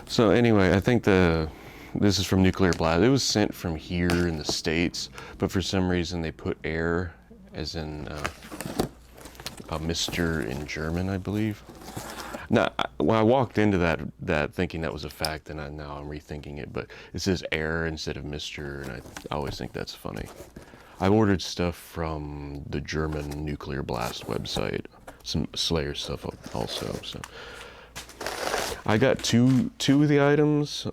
So anyway, I think this is from Nuclear Blast. It was sent from here in the States, but for some reason they put air as in a Mr. in German, I believe. Now, when I walked into that thinking that was a fact, and now I'm rethinking it, but it says air instead of Mr., and I always think that's funny. I've ordered stuff from the German Nuclear Blast website, some Slayer stuff also, so. I got two of the items.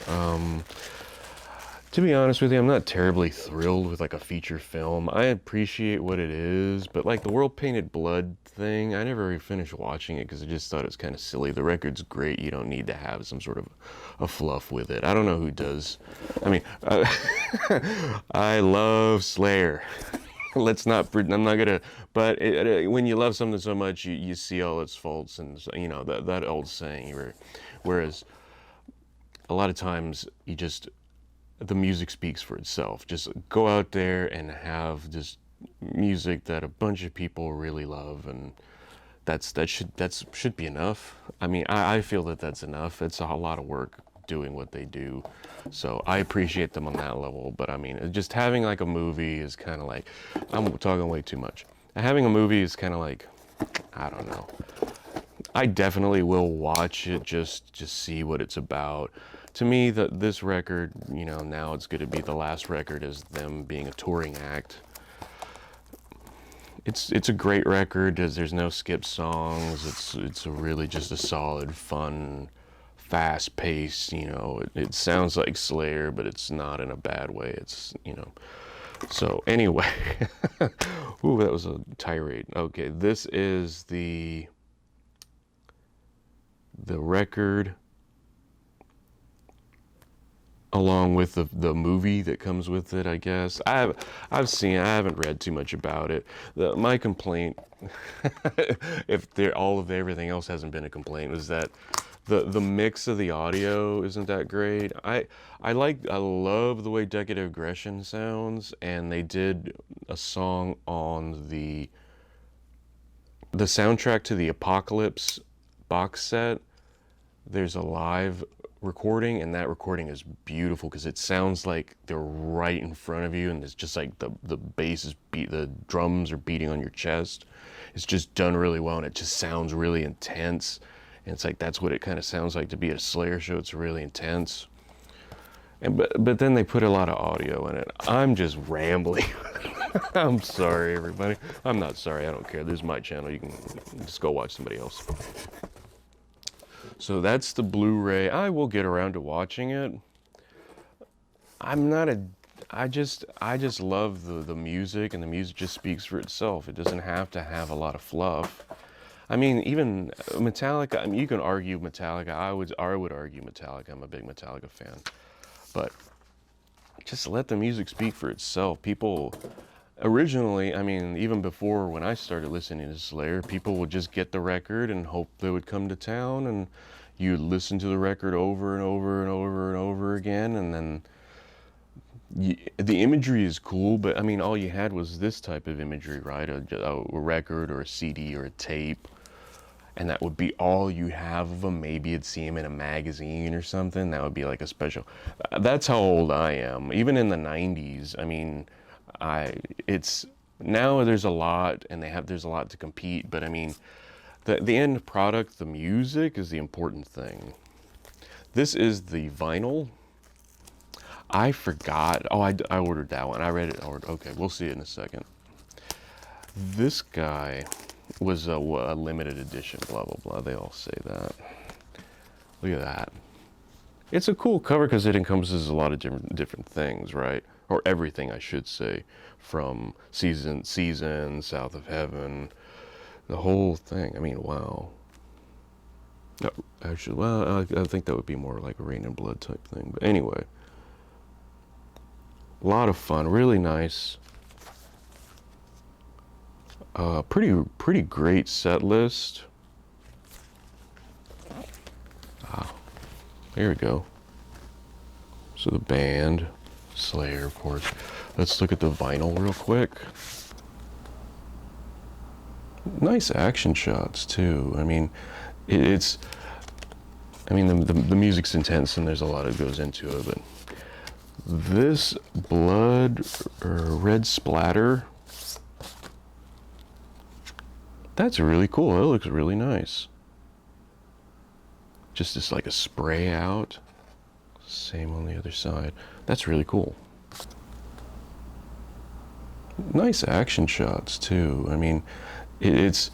To be honest with you, I'm not terribly thrilled with like a feature film. I appreciate what it is, but like the World Painted Blood thing, I never really finished watching it because I just thought it was kind of silly. The record's great. You don't need to have some sort of a fluff with it. I don't know who does. I mean, I love Slayer. Let's not, I'm not gonna, but when you love something so much, you see all its faults, and you know, that old saying, whereas a lot of times the music speaks for itself. Just go out there and have just music that a bunch of people really love, and that should be enough. I mean, I feel that that's enough. It's a lot of work doing what they do, so I appreciate them on that level. But I mean, just having like a movie is kind of like, I'm talking way too much. Having a movie is kind of like, I don't know. I definitely will watch it just to see what it's about. To me, this record, you know, now it's going to be the last record as them being a touring act. It's a great record. There's no skip songs. It's really just a solid, fun, fast-paced, you know, it sounds like Slayer, but it's not in a bad way. It's, you know, so anyway. Ooh, that was a tirade. Okay, this is the record along with the movie that comes with it, I guess. I haven't read too much about it. My complaint, if everything else hasn't been a complaint, was that the mix of the audio isn't that great. I love the way Decadent Aggression sounds, and they did a song on the soundtrack to the Apocalypse box set. There's a live recording, and that recording is beautiful because it sounds like they're right in front of you, and it's just like the bass is the drums are beating on your chest. It's just done really well, and it just sounds really intense. And it's like that's what it kind of sounds like to be at a Slayer show. It's really intense. And but then they put a lot of audio in it. I'm just rambling. I'm sorry, everybody. I'm not sorry. I don't care. This is my channel. You can just go watch somebody else. So that's the Blu-ray. I will get around to watching it. I just love the music, and the music just speaks for itself. It doesn't have to have a lot of fluff. I mean, even Metallica, I mean, you can argue Metallica. I would argue Metallica. I'm a big Metallica fan. But just let the music speak for itself. People, originally, I mean, even before when I started listening to Slayer, people would just get the record and hope they would come to town, and you'd listen to the record over and over and over and over again, and then the imagery is cool, but I mean, all you had was this type of imagery, right? A record or a CD or a tape, and that would be all you have of them. Maybe you'd see them in a magazine or something. That would be like a special. That's how old I am. Even in the 90s, I mean, it's now there's a lot, and there's a lot to compete, but I mean, the end product, the music, is the important thing. This is the vinyl. I forgot. Oh, I ordered that one. I read it. Okay, we'll see it in a second. This guy was a limited edition, blah, blah, blah. They all say that. Look at that. It's a cool cover because it encompasses a lot of different things, right? Or everything, I should say. From Season, South of Heaven, the whole thing. I mean, wow. No, actually, well, I think that would be more like a Rain and Blood type thing. But anyway. A lot of fun, really nice. Pretty great set list. Wow. There we go. So the band, Slayer, of course. Let's look at the vinyl real quick. Nice action shots too. I mean, it's I mean, the music's intense and there's a lot that goes into it, but this blood or red splatter, that's really cool. It looks really nice. Just as like a spray out. Same on the other side. That's really cool. Nice action shots too. I mean, it's.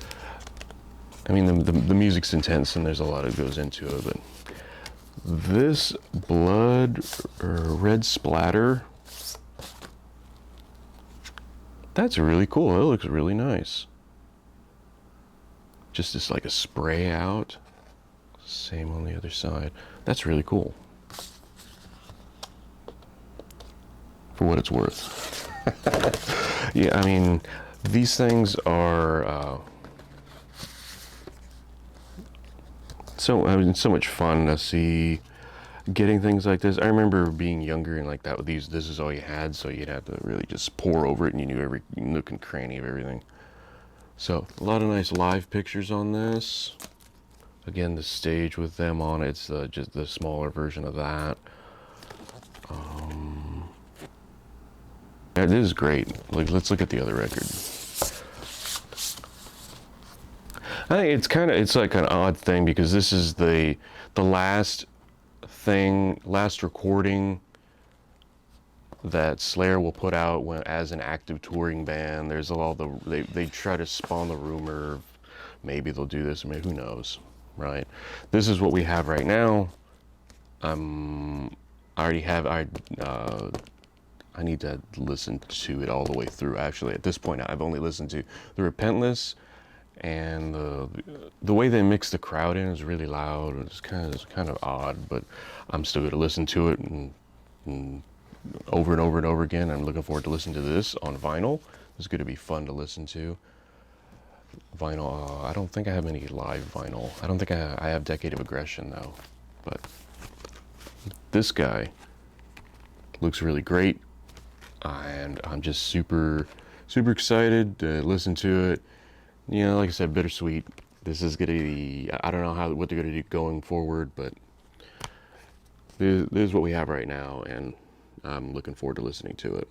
I mean, the music's intense and there's a lot that goes into it, but this blood or red splatter, that's really cool. It looks really nice. Just as like a spray out. Same on the other side. That's really cool. For what it's worth. Yeah, I mean, these things are so much fun to see. Getting things like this. I remember being younger and like that with these. This is all you had, so you'd have to really just pour over it, and you knew every nook and cranny of everything. So a lot of nice live pictures on this. Again, the stage with them on it, it's just the smaller version of that. Yeah, this is great. Like, let's look at the other record. I think it's like an odd thing because this is the last recording that Slayer will put out as an active touring band. There's they try to spawn the rumor of maybe they'll do this, or maybe who knows, right? This is what we have right now. I need to listen to it all the way through. Actually, at this point, I've only listened to the Repentless, and the way they mix the crowd in is really loud. It's kind of odd, but I'm still going to listen to it and over and over and over again. I'm looking forward to listening to this on vinyl. It's going to be fun to listen to. Vinyl. I don't think I have any live vinyl. I don't think I have Decade of Aggression though, but this guy looks really great. And I'm just super excited to listen to it. You know, like I said, bittersweet. This is gonna be, I don't know what they're gonna do going forward, but this is what we have right now, and I'm looking forward to listening to it.